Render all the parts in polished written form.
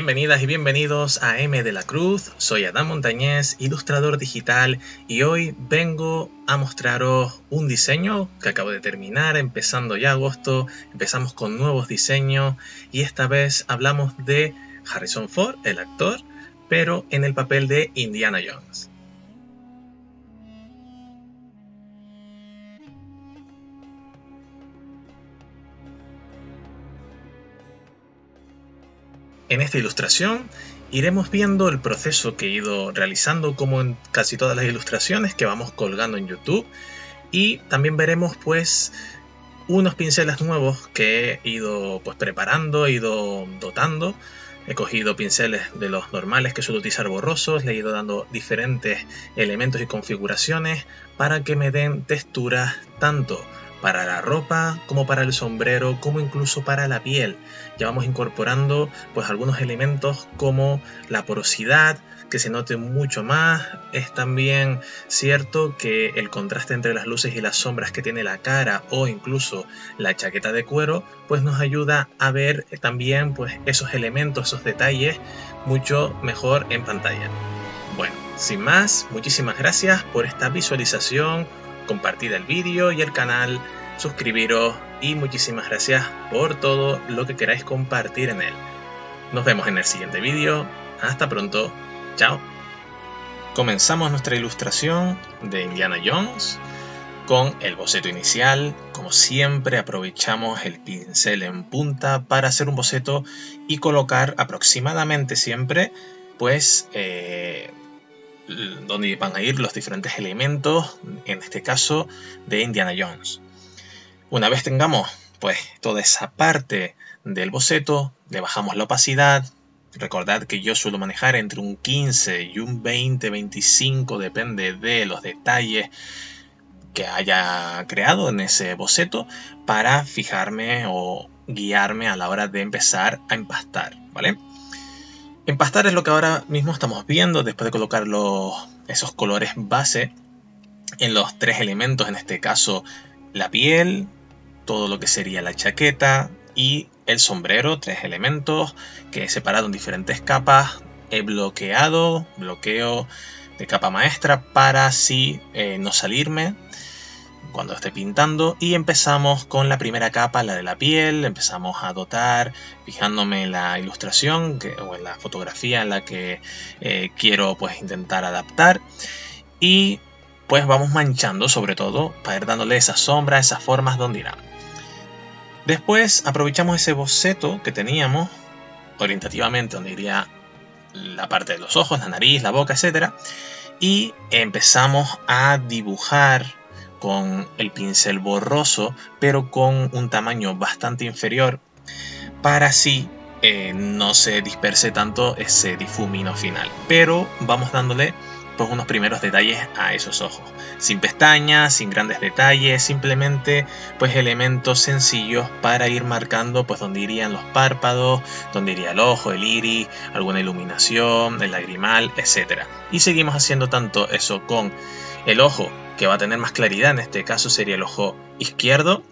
Bienvenidas y bienvenidos a M de la Cruz. Soy Adán Montañés, ilustrador digital, y hoy vengo a mostraros un diseño que acabo de terminar, empezando ya agosto. Empezamos con nuevos diseños y esta vez hablamos de Harrison Ford, el actor, pero en el papel de Indiana Jones. En esta ilustración iremos viendo el proceso que he ido realizando, como en casi todas las ilustraciones que vamos colgando en YouTube, y también veremos pues unos pinceles nuevos que he ido preparando, he ido dotando. He cogido pinceles de los normales que suelo utilizar borrosos, le he ido dando diferentes elementos y configuraciones para que me den texturas tanto para la ropa como para el sombrero, como incluso para la piel. Ya vamos incorporando pues algunos elementos como la porosidad, que se note mucho más. Es también cierto que el contraste entre las luces y las sombras que tiene la cara o incluso la chaqueta de cuero pues nos ayuda a ver también pues esos elementos, esos detalles mucho mejor en pantalla. Bueno, sin más, muchísimas gracias por esta visualización, compartid el vídeo y el canal, suscribiros y muchísimas gracias por todo lo que queráis compartir en él. Nos vemos en el siguiente vídeo. Hasta pronto. Chao. Comenzamos nuestra ilustración de Indiana Jones con el boceto inicial. Como siempre, aprovechamos el pincel en punta para hacer un boceto y colocar aproximadamente siempre pues donde van a ir los diferentes elementos, en este caso de Indiana Jones. Una vez tengamos pues toda esa parte del boceto, le bajamos la opacidad. Recordad que yo suelo manejar entre un 15 y un 20-25, depende de los detalles que haya creado en ese boceto, para fijarme o guiarme a la hora de empezar a empastar, ¿vale? Empastar es lo que ahora mismo estamos viendo después de colocar esos colores base en los tres elementos, en este caso la piel, todo lo que sería la chaqueta y el sombrero, tres elementos que he separado en diferentes capas. He bloqueo de capa maestra para así no salirme cuando esté pintando, y empezamos con la primera capa, la de la piel. Empezamos a dotar fijándome en la ilustración o en la fotografía en la que quiero pues intentar adaptar, y pues vamos manchando sobre todo para ir dándole esas sombras, esas formas donde irán. Después aprovechamos ese boceto que teníamos orientativamente donde iría la parte de los ojos, la nariz, la boca, etc. Y empezamos a dibujar con el pincel borroso, pero con un tamaño bastante inferior, para así no se disperse tanto ese difumino final. Pero vamos dándole pues unos primeros detalles a esos ojos, sin pestañas, sin grandes detalles, simplemente pues elementos sencillos para ir marcando pues donde irían los párpados, donde iría el ojo, el iris, alguna iluminación, el lagrimal, etc. Y seguimos haciendo tanto eso con el ojo, que va a tener más claridad, en este caso sería el ojo izquierdo,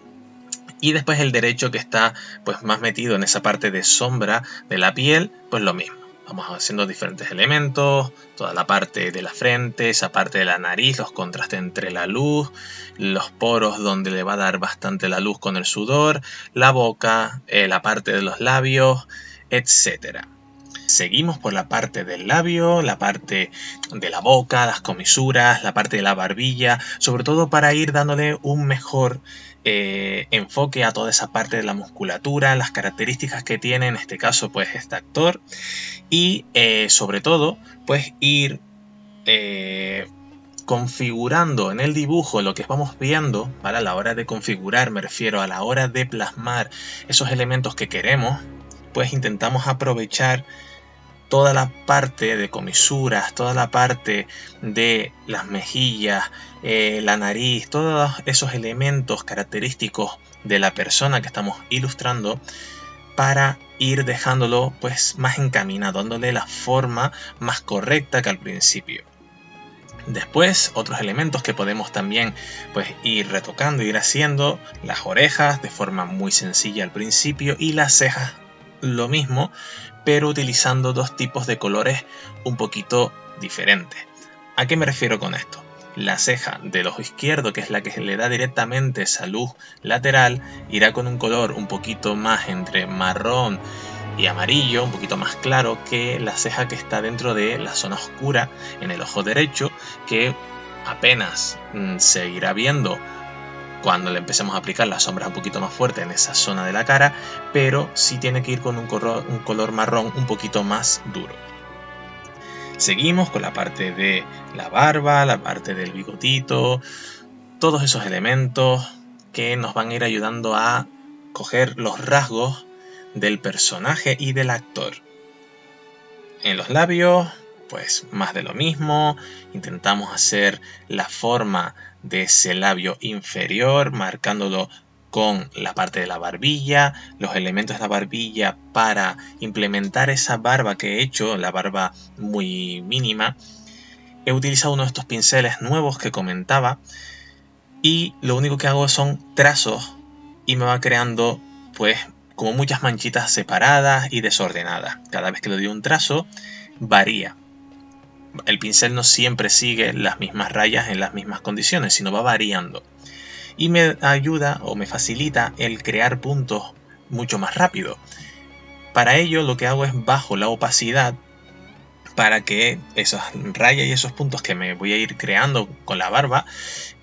y después el derecho, que está pues más metido en esa parte de sombra de la piel, pues lo mismo. Vamos haciendo diferentes elementos, toda la parte de la frente, esa parte de la nariz, los contrastes entre la luz, los poros donde le va a dar bastante la luz con el sudor, la boca, la parte de los labios, etc. Seguimos por la parte del labio, la parte de la boca, las comisuras, la parte de la barbilla, sobre todo para ir dándole un mejor enfoque a toda esa parte de la musculatura, las características que tiene en este caso pues este actor, y sobre todo pues ir configurando en el dibujo lo que vamos viendo. Para la hora de configurar, me refiero a la hora de plasmar esos elementos que queremos, pues intentamos aprovechar toda la parte de comisuras, toda la parte de las mejillas, la nariz, todos esos elementos característicos de la persona que estamos ilustrando, para ir dejándolo pues más encaminado, dándole la forma más correcta que al principio. Después, otros elementos que podemos también pues ir retocando, ir haciendo: las orejas de forma muy sencilla al principio, y las cejas lo mismo, pero utilizando dos tipos de colores un poquito diferentes. ¿A qué me refiero con esto? La ceja del ojo izquierdo, que es la que le da directamente esa luz lateral, irá con un color un poquito más entre marrón y amarillo, un poquito más claro que la ceja que está dentro de la zona oscura en el ojo derecho, que apenas se irá viendo cuando le empecemos a aplicar las sombras un poquito más fuerte en esa zona de la cara, pero sí tiene que ir con un color marrón un poquito más duro. Seguimos con la parte de la barba, la parte del bigotito, todos esos elementos que nos van a ir ayudando a coger los rasgos del personaje y del actor. En los labios, pues más de lo mismo, intentamos hacer la forma de ese labio inferior, marcándolo con la parte de la barbilla, los elementos de la barbilla para implementar esa barba que he hecho, la barba muy mínima. He utilizado uno de estos pinceles nuevos que comentaba y lo único que hago son trazos y me va creando pues como muchas manchitas separadas y desordenadas. Cada vez que le doy un trazo varía. El pincel no siempre sigue las mismas rayas en las mismas condiciones, sino va variando. Y me ayuda o me facilita el crear puntos mucho más rápido. Para ello lo que hago es bajo la opacidad para que esas rayas y esos puntos que me voy a ir creando con la barba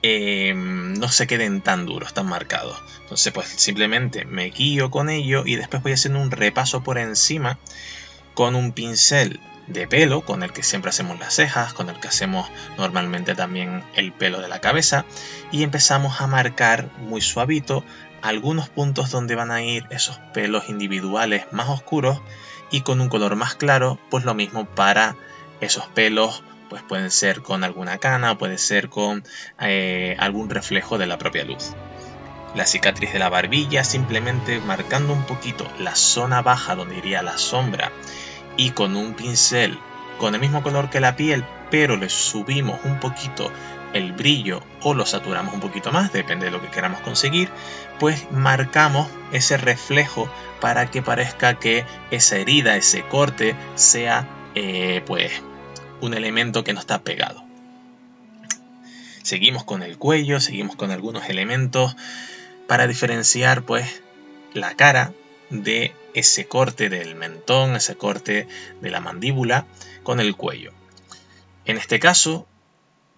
no se queden tan duros, tan marcados. Entonces pues simplemente me guío con ello y después voy haciendo un repaso por encima con un pincel de pelo, con el que siempre hacemos las cejas, con el que hacemos normalmente también el pelo de la cabeza, y empezamos a marcar muy suavito algunos puntos donde van a ir esos pelos individuales más oscuros, y con un color más claro pues lo mismo para esos pelos, pues pueden ser con alguna cana, puede ser con algún reflejo de la propia luz. La cicatriz de la barbilla, simplemente marcando un poquito la zona baja donde iría la sombra y con un pincel con el mismo color que la piel, pero le subimos un poquito el brillo o lo saturamos un poquito más, depende de lo que queramos conseguir, pues marcamos ese reflejo para que parezca que esa herida, ese corte, sea pues un elemento que no está pegado. Seguimos con el cuello, seguimos con algunos elementos para diferenciar pues la cara de ese corte del mentón, ese corte de la mandíbula con el cuello. En este caso,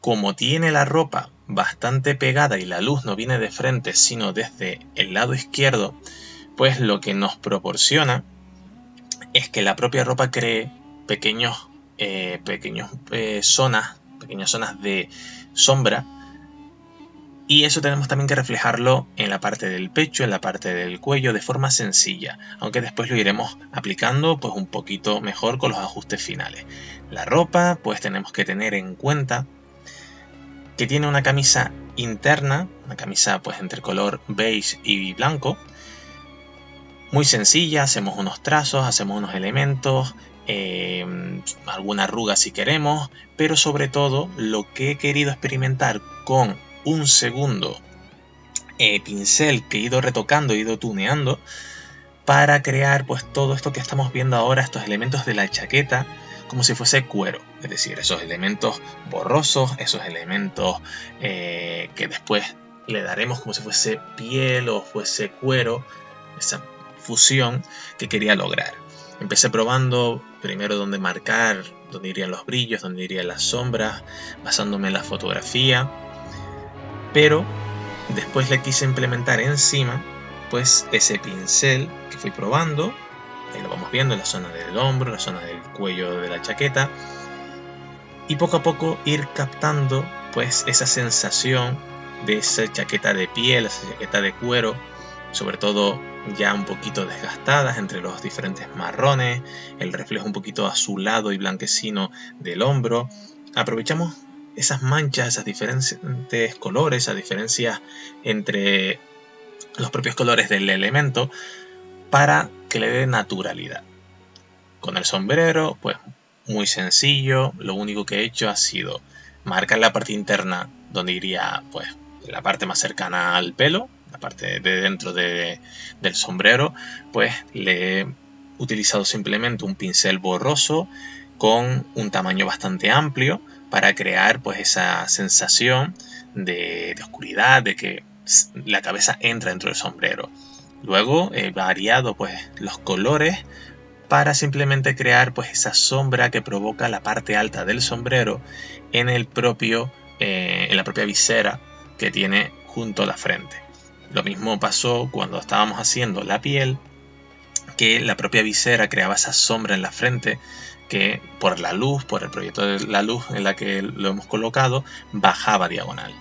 como tiene la ropa bastante pegada y la luz no viene de frente sino desde el lado izquierdo, pues lo que nos proporciona es que la propia ropa cree pequeñas zonas de sombra. Y eso tenemos también que reflejarlo en la parte del pecho, en la parte del cuello, de forma sencilla, aunque después lo iremos aplicando pues un poquito mejor con los ajustes finales. La ropa, pues tenemos que tener en cuenta que tiene una camisa interna, una camisa pues entre color beige y blanco, muy sencilla, hacemos unos trazos, hacemos unos elementos, alguna arruga si queremos, pero sobre todo lo que he querido experimentar con un segundo pincel que he ido retocando, he ido tuneando para crear pues todo esto que estamos viendo ahora, estos elementos de la chaqueta como si fuese cuero, es decir, esos elementos borrosos, esos elementos que después le daremos como si fuese piel o fuese cuero, esa fusión que quería lograr. Empecé probando primero dónde marcar, dónde irían los brillos, dónde irían las sombras, basándome en la fotografía, pero después le quise implementar encima pues ese pincel que fui probando. Ahí lo vamos viendo en la zona del hombro, la zona del cuello de la chaqueta, y poco a poco ir captando pues esa sensación de esa chaqueta de piel, esa chaqueta de cuero, sobre todo ya un poquito desgastadas entre los diferentes marrones, el reflejo un poquito azulado y blanquecino del hombro. Aprovechamos esas manchas, esas diferentes colores, esas diferencias entre los propios colores del elemento para que le dé naturalidad. Con el sombrero, pues muy sencillo, lo único que he hecho ha sido marcar la parte interna donde iría pues la parte más cercana al pelo, la parte de dentro del sombrero, pues le he utilizado simplemente un pincel borroso con un tamaño bastante amplio para crear pues esa sensación de oscuridad, de que la cabeza entra dentro del sombrero. Luego he variado pues los colores para simplemente crear pues esa sombra que provoca la parte alta del sombrero en la propia visera que tiene junto a la frente. Lo mismo pasó cuando estábamos haciendo la piel, que la propia visera creaba esa sombra en la frente que por la luz, por el proyecto de la luz en la que lo hemos colocado, bajaba diagonal.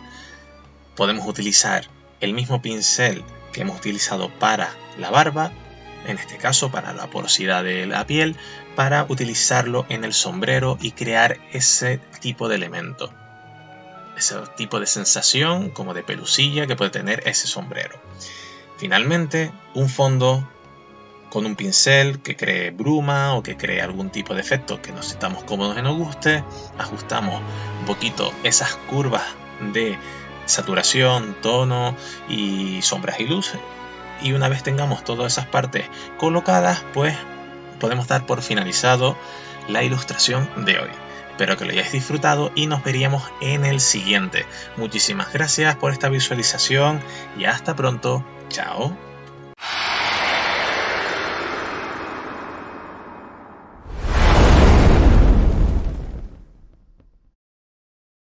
Podemos utilizar el mismo pincel que hemos utilizado para la barba, en este caso para la porosidad de la piel, para utilizarlo en el sombrero y crear ese tipo de elemento, ese tipo de sensación como de pelusilla que puede tener ese sombrero. Finalmente, un fondo con un pincel que cree bruma o que cree algún tipo de efecto que nos sintamos cómodos y nos guste. Ajustamos un poquito esas curvas de saturación, tono y sombras y luces, y una vez tengamos todas esas partes colocadas, pues podemos dar por finalizado la ilustración de hoy. Espero que lo hayáis disfrutado y nos veríamos en el siguiente. Muchísimas gracias por esta visualización y hasta pronto. Chao.